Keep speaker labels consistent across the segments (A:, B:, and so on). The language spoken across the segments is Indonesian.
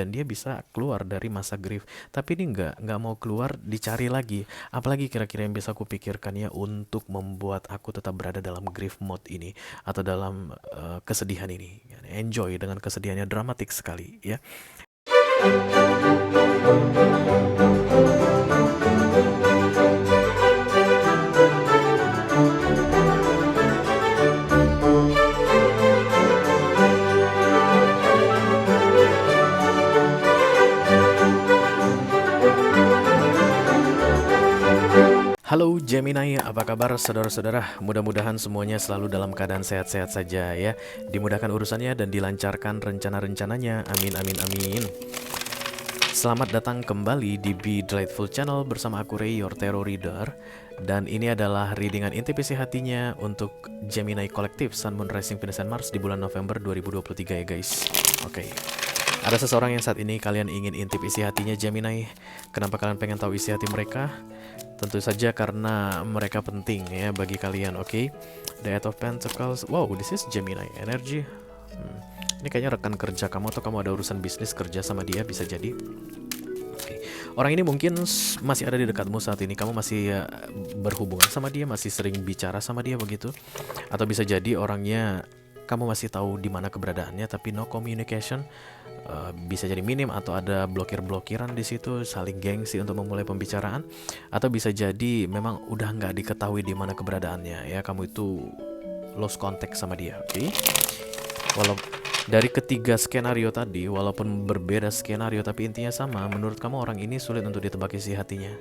A: dan dia bisa keluar dari masa grief. Tapi ini nggak mau keluar, dicari lagi. Apalagi kira-kira yang bisa aku pikirkan ya untuk membuat aku tetap berada dalam grief mode ini atau dalam kesedihan ini. Enjoy dengan kesedihannya, dramatik sekali ya. Halo Gemini, apa kabar saudara-saudara? Mudah-mudahan semuanya selalu dalam keadaan sehat-sehat saja ya. Dimudahkan urusannya dan dilancarkan rencana-rencananya. Amin, amin, amin. Selamat datang kembali di Be Delightful Channel bersama aku Ray, your tarot reader. Dan ini adalah readingan intuisi hatinya untuk Gemini Collective Sun, Moon, Rising, Venus, and Mars di bulan November 2023 ya guys. Oke. Ada seseorang yang saat ini kalian ingin intip isi hatinya Gemini. Kenapa kalian pengen tahu isi hati mereka? Tentu saja karena mereka penting ya bagi kalian, oke? The Eight of Pentacles. Wow, this is Gemini energy. Ini kayaknya rekan kerja kamu atau kamu ada urusan bisnis kerja sama dia, bisa jadi. Oke. Orang ini mungkin masih ada di dekatmu saat ini. Kamu masih berhubungan sama dia, masih sering bicara sama dia begitu. Atau bisa jadi orangnya kamu masih tahu di mana keberadaannya tapi no communication. Bisa jadi minim atau ada blokir-blokiran di situ, saling gengsi untuk memulai pembicaraan, atau bisa jadi memang udah nggak diketahui di mana keberadaannya ya, kamu itu lost contact sama dia, oke? Walau dari ketiga skenario tadi, walaupun berbeda skenario tapi intinya sama, menurut kamu orang ini sulit untuk ditebak isi hatinya.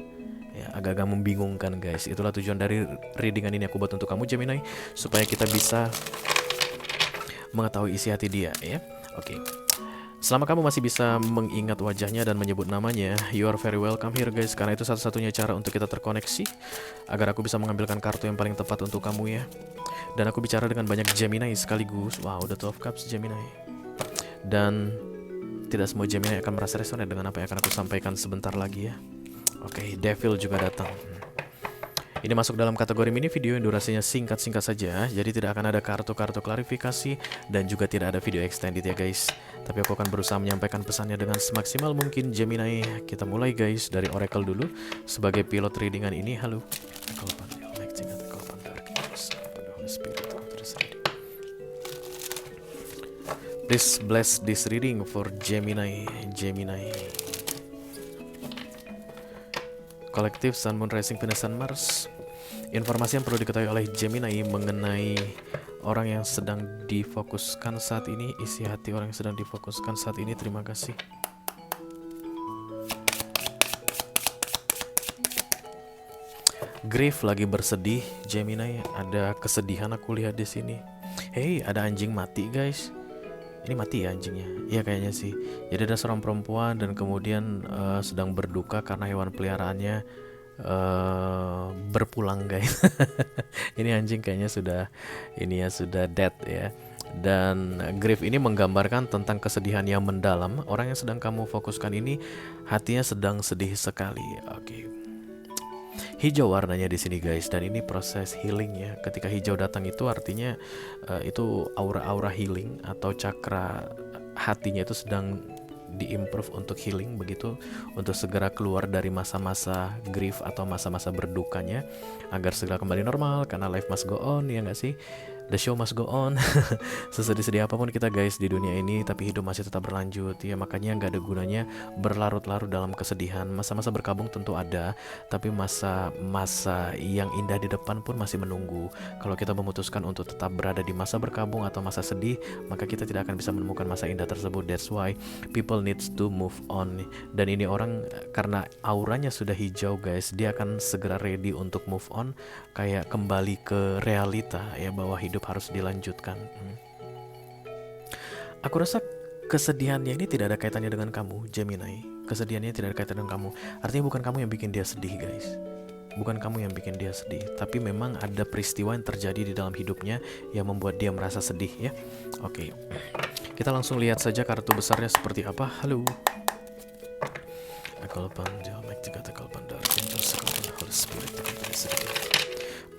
A: Ya, agak-agak membingungkan guys. Itulah tujuan dari readingan ini aku buat untuk kamu Gemini, supaya kita bisa mengetahui isi hati dia ya. Oke. Selama kamu masih bisa mengingat wajahnya dan menyebut namanya, you are very welcome here guys. Karena itu satu-satunya cara untuk kita terkoneksi, agar aku bisa mengambilkan kartu yang paling tepat untuk kamu ya. Dan aku bicara dengan banyak Gemini sekaligus. Wow, the 12 cups Gemini. Dan tidak semua Gemini akan merasa resonate dengan apa yang akan aku sampaikan sebentar lagi ya. Oke, Devil juga datang. Ini masuk dalam kategori mini video yang durasinya singkat-singkat saja, jadi tidak akan ada kartu-kartu klarifikasi dan juga tidak ada video extended ya guys. Tapi aku akan berusaha menyampaikan pesannya dengan semaksimal mungkin Gemini. Kita mulai guys dari Oracle dulu sebagai pilot readingan ini. Halo. Please bless this reading for Gemini. Kolektif Sun, Moon, Rising, Venus, and Mars. Informasi yang perlu diketahui oleh Gemini mengenai orang yang sedang difokuskan saat ini, isi hati orang yang sedang difokuskan saat ini. Terima kasih. Grief lagi bersedih, Gemini. Ada kesedihan aku lihat di sini. Hey, ada anjing mati guys. Ini mati ya anjingnya? Iya kayaknya sih. Jadi ada seorang perempuan dan kemudian sedang berduka karena hewan peliharaannya berpulang guys. Ini anjing kayaknya sudah dead ya. Dan grief ini menggambarkan tentang kesedihan yang mendalam. Orang yang sedang kamu fokuskan ini hatinya sedang sedih sekali. Oke. Hijau warnanya di sini guys, dan ini proses healing ya. Ketika hijau datang itu artinya itu aura-aura healing atau cakra hatinya itu sedang diimprove untuk healing begitu, untuk segera keluar dari masa-masa grief atau masa-masa berdukanya agar segera kembali normal, karena life must go on ya nggak sih? The show must go on. Sesedih-sedih apapun kita guys di dunia ini, tapi hidup masih tetap berlanjut ya. Makanya nggak ada gunanya berlarut-larut dalam kesedihan. Masa-masa berkabung tentu ada, tapi masa-masa yang indah di depan pun masih menunggu. Kalau kita memutuskan untuk tetap berada di masa berkabung atau masa sedih, maka kita tidak akan bisa menemukan masa indah tersebut. That's why people needs to move on. Dan ini orang karena auranya sudah hijau guys, dia akan segera ready untuk move on, kayak kembali ke realita ya, bahwa hidup harus dilanjutkan. Aku rasa kesedihannya ini tidak ada kaitannya dengan kamu Gemini. Kesedihannya tidak ada kaitannya dengan kamu. Artinya bukan kamu yang bikin dia sedih guys. Bukan kamu yang bikin dia sedih, tapi memang ada peristiwa yang terjadi di dalam hidupnya yang membuat dia merasa sedih ya. Oke. Kita langsung lihat saja kartu besarnya seperti apa. Halo.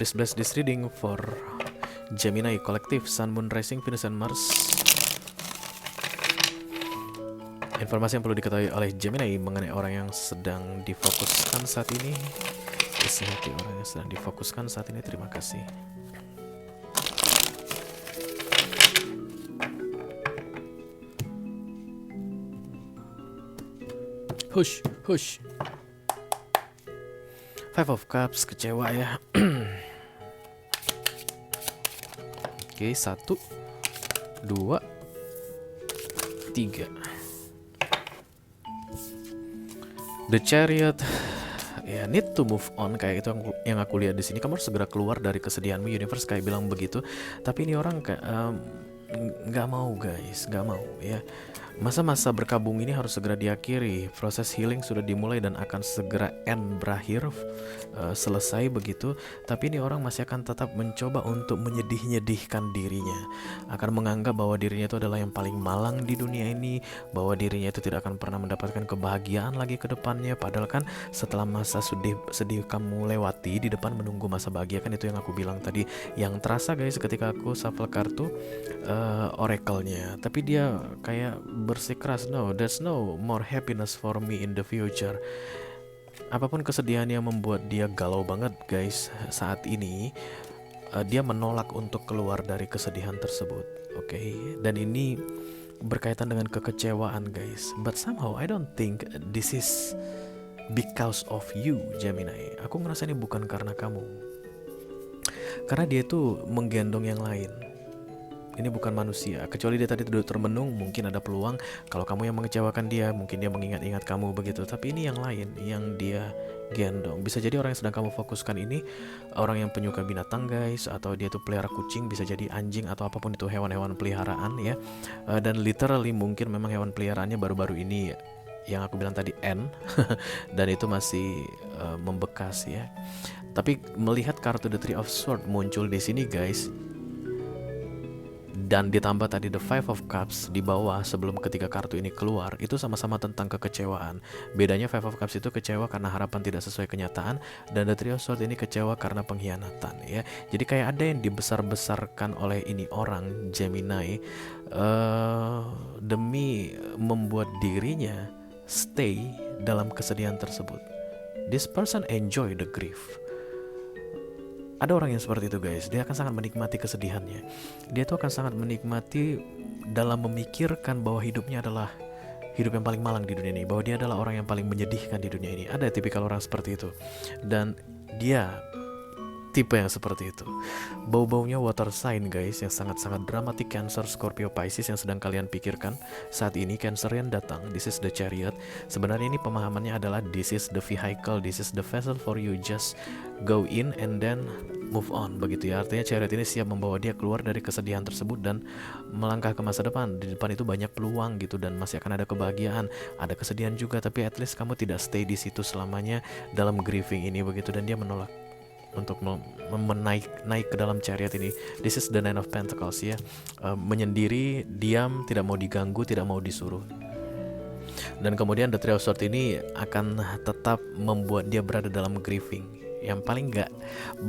A: Please bless this reading for Gemini Collective Sun, Moon, Rising, Venus, and Mars. Informasi yang perlu diketahui oleh Gemini mengenai orang yang sedang difokuskan saat ini. Isi hati orang yang sedang difokuskan saat ini. Terima kasih. Hush, hush. Five of Cups, kecewa ya. Oke, 1, 2, 3. The Chariot, ya need to move on, kayak itu yang aku lihat di sini. Kamu harus segera keluar dari kesedihanmu. Universe kayak bilang begitu. Tapi ini orang kayak nggak mau guys, nggak mau ya. Masa-masa berkabung ini harus segera diakhiri. Proses healing sudah dimulai dan akan segera berakhir, selesai begitu. Tapi ini orang masih akan tetap mencoba untuk menyedih-nyedihkan dirinya, akan menganggap bahwa dirinya itu adalah yang paling malang di dunia ini, bahwa dirinya itu tidak akan pernah mendapatkan kebahagiaan lagi ke depannya. Padahal kan setelah masa sedih kamu lewati, di depan menunggu masa bahagia. Kan itu yang aku bilang tadi, yang terasa guys ketika aku shuffle kartu oracle-nya. Tapi dia kayak bersikeras, no, there's no more happiness for me in the future. Apapun kesedihan yang membuat dia galau banget guys saat ini, dia menolak untuk keluar dari kesedihan tersebut. Oke. Dan ini berkaitan dengan kekecewaan guys. But somehow I don't think this is because of you Gemini. Aku ngerasa ini bukan karena kamu, karena dia itu menggendong yang lain. Ini bukan manusia. Kecuali dia tadi duduk termenung, mungkin ada peluang. Kalau kamu yang mengecewakan dia, mungkin dia mengingat-ingat kamu begitu. Tapi ini yang lain, yang dia gendong. Bisa jadi orang yang sedang kamu fokuskan ini orang yang penyuka binatang guys, atau dia tuh pelihara kucing, bisa jadi anjing atau apapun itu hewan-hewan peliharaan ya. Dan literally mungkin memang hewan peliharaannya baru-baru ini yang aku bilang tadi dan itu masih membekas ya. Tapi melihat kartu The Three of Swords muncul di sini guys, dan ditambah tadi The Five of Cups di bawah sebelum ketiga kartu ini keluar, itu sama-sama tentang kekecewaan. Bedanya Five of Cups itu kecewa karena harapan tidak sesuai kenyataan, dan The Three of Swords ini kecewa karena pengkhianatan ya. Jadi kayak ada yang dibesar-besarkan oleh ini orang Gemini demi membuat dirinya stay dalam kesedihan tersebut. This person enjoy the grief. Ada orang yang seperti itu guys, dia akan sangat menikmati kesedihannya. Dia tuh akan sangat menikmati dalam memikirkan bahwa hidupnya adalah hidup yang paling malang di dunia ini, bahwa dia adalah orang yang paling menyedihkan di dunia ini. Ada tipikal orang seperti itu, dan dia tipe yang seperti itu. Bau-baunya water sign guys, yang sangat-sangat dramatik. Cancer, Scorpio, Pisces yang sedang kalian pikirkan saat ini. Cancer yang datang, this is the Chariot. Sebenarnya ini pemahamannya adalah this is the vehicle, this is the vessel for you, just go in and then move on begitu ya. Artinya Chariot ini siap membawa dia keluar dari kesedihan tersebut dan melangkah ke masa depan. Di depan itu banyak peluang gitu, dan masih akan ada kebahagiaan, ada kesedihan juga, tapi at least kamu tidak stay di situ selamanya dalam grieving ini begitu. Dan dia menolak untuk naik ke dalam Chariot ini. This is the Nine of Pentacles ya. Menyendiri, diam, tidak mau diganggu, tidak mau disuruh. Dan kemudian The Three of Swords ini akan tetap membuat dia berada dalam grieving. Yang paling gak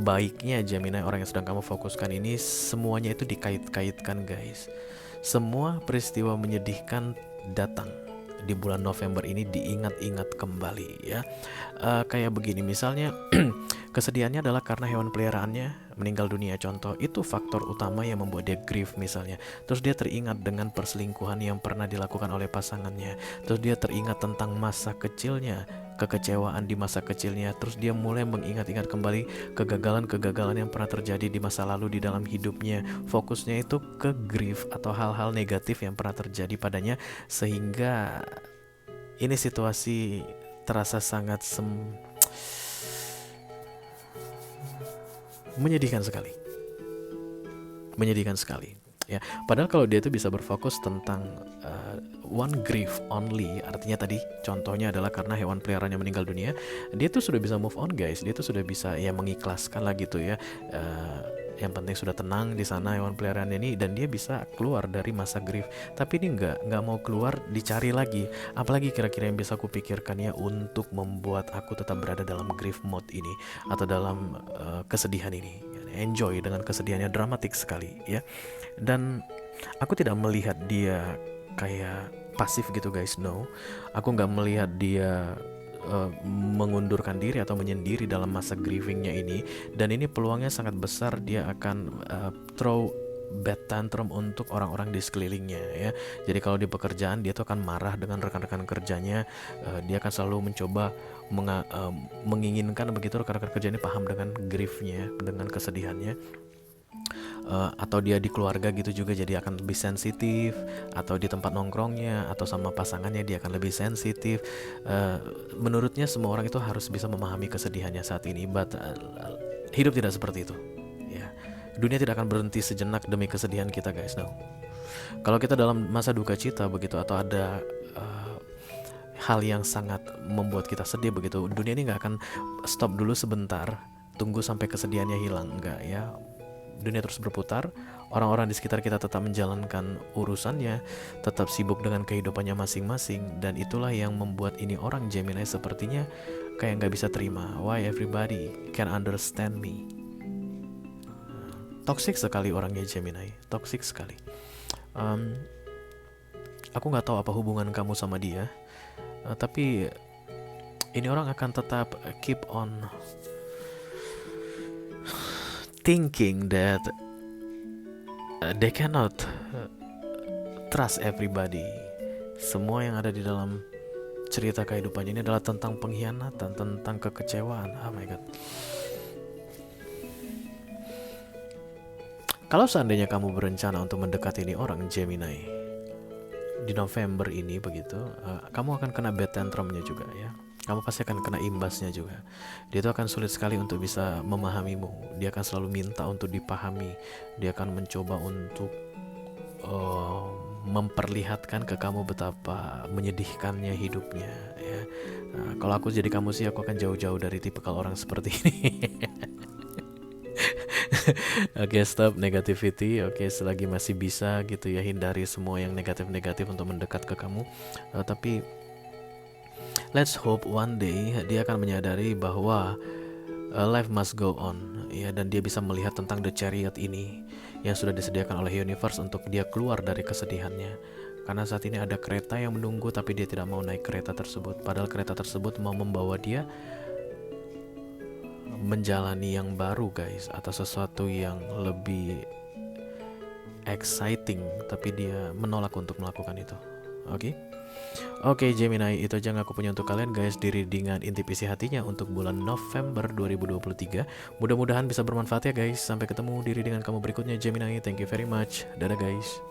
A: baiknya Gemini, orang yang sedang kamu fokuskan ini, semuanya itu dikait-kaitkan guys. Semua peristiwa menyedihkan datang di bulan November ini diingat-ingat kembali ya. Kayak begini misalnya, kesedihannya adalah karena hewan peliharaannya meninggal dunia contoh, itu faktor utama yang membuat dia grief misalnya. Terus dia teringat dengan perselingkuhan yang pernah dilakukan oleh pasangannya. Terus dia teringat tentang masa kecilnya, kekecewaan di masa kecilnya. Terus dia mulai mengingat-ingat kembali kegagalan-kegagalan yang pernah terjadi di masa lalu di dalam hidupnya. Fokusnya itu ke grief atau hal-hal negatif yang pernah terjadi padanya, sehingga ini situasi terasa sangat menyedihkan sekali ya. Padahal kalau dia itu bisa berfokus tentang one grief only, artinya tadi contohnya adalah karena hewan peliharaannya meninggal dunia, dia tuh sudah bisa move on guys. Dia tuh sudah bisa ya mengikhlaskan lah gitu ya. Yang penting sudah tenang di sana hewan peliharaan ini, dan dia bisa keluar dari masa grief. Tapi ini nggak mau keluar, dicari lagi. Apalagi kira-kira yang bisa aku pikirkan ya untuk membuat aku tetap berada dalam grief mode ini atau dalam kesedihan ini. Enjoy dengan kesedihannya, dramatik sekali ya. Dan aku tidak melihat dia kayak pasif gitu guys. No, aku nggak melihat dia mengundurkan diri atau menyendiri dalam masa grievingnya ini. Dan ini peluangnya sangat besar dia akan throw bad tantrum untuk orang-orang di sekelilingnya ya. Jadi kalau di pekerjaan dia tuh akan marah dengan rekan-rekan kerjanya. Dia akan selalu mencoba menginginkan begitu rekan-rekan kerja ini paham dengan griefnya, dengan kesedihannya. Atau dia di keluarga gitu juga, jadi akan lebih sensitif, atau di tempat nongkrongnya atau sama pasangannya dia akan lebih sensitif. Menurutnya semua orang itu harus bisa memahami kesedihannya saat ini, but hidup tidak seperti itu ya. Dunia tidak akan berhenti sejenak demi kesedihan kita guys. No, kalau kita dalam masa duka cita begitu, atau ada hal yang sangat membuat kita sedih begitu, dunia ini nggak akan stop dulu sebentar tunggu sampai kesedihannya hilang, enggak ya. Dunia terus berputar, orang-orang di sekitar kita tetap menjalankan urusannya, tetap sibuk dengan kehidupannya masing-masing. Dan itulah yang membuat ini orang Gemini sepertinya kayak nggak bisa terima. Why everybody can understand me? Toxic sekali orangnya Gemini, toxic sekali. Aku nggak tahu apa hubungan kamu sama dia, tapi ini orang akan tetap keep on thinking that they cannot trust everybody. Semua yang ada di dalam cerita kehidupan ini adalah tentang pengkhianatan, tentang kekecewaan. Oh my god. Kalau seandainya kamu berencana untuk mendekati ini orang Gemini di November ini begitu, kamu akan kena bad tantrumnya juga ya. Kamu pasti akan kena imbasnya juga. Dia itu akan sulit sekali untuk bisa memahamimu. Dia akan selalu minta untuk dipahami. Dia akan mencoba untuk memperlihatkan ke kamu betapa menyedihkannya hidupnya ya. Nah, kalau aku jadi kamu sih, aku akan jauh-jauh dari tipikal orang seperti ini. Oke, stop negativity. Oke, selagi masih bisa gitu ya, hindari semua yang negatif-negatif untuk mendekat ke kamu. Tapi let's hope one day dia akan menyadari bahwa life must go on ya, dan dia bisa melihat tentang the chariot ini yang sudah disediakan oleh universe untuk dia keluar dari kesedihannya. Karena saat ini ada kereta yang menunggu, tapi dia tidak mau naik kereta tersebut, padahal kereta tersebut mau membawa dia menjalani yang baru guys, atau sesuatu yang lebih exciting, tapi dia menolak untuk melakukan itu. Oke, Gemini, itu aja yang aku punya untuk kalian guys di readingan intip isi hatinya untuk bulan November 2023. Mudah-mudahan bisa bermanfaat ya guys. Sampai ketemu di readingan kamu berikutnya Gemini. Thank you very much. Dadah guys.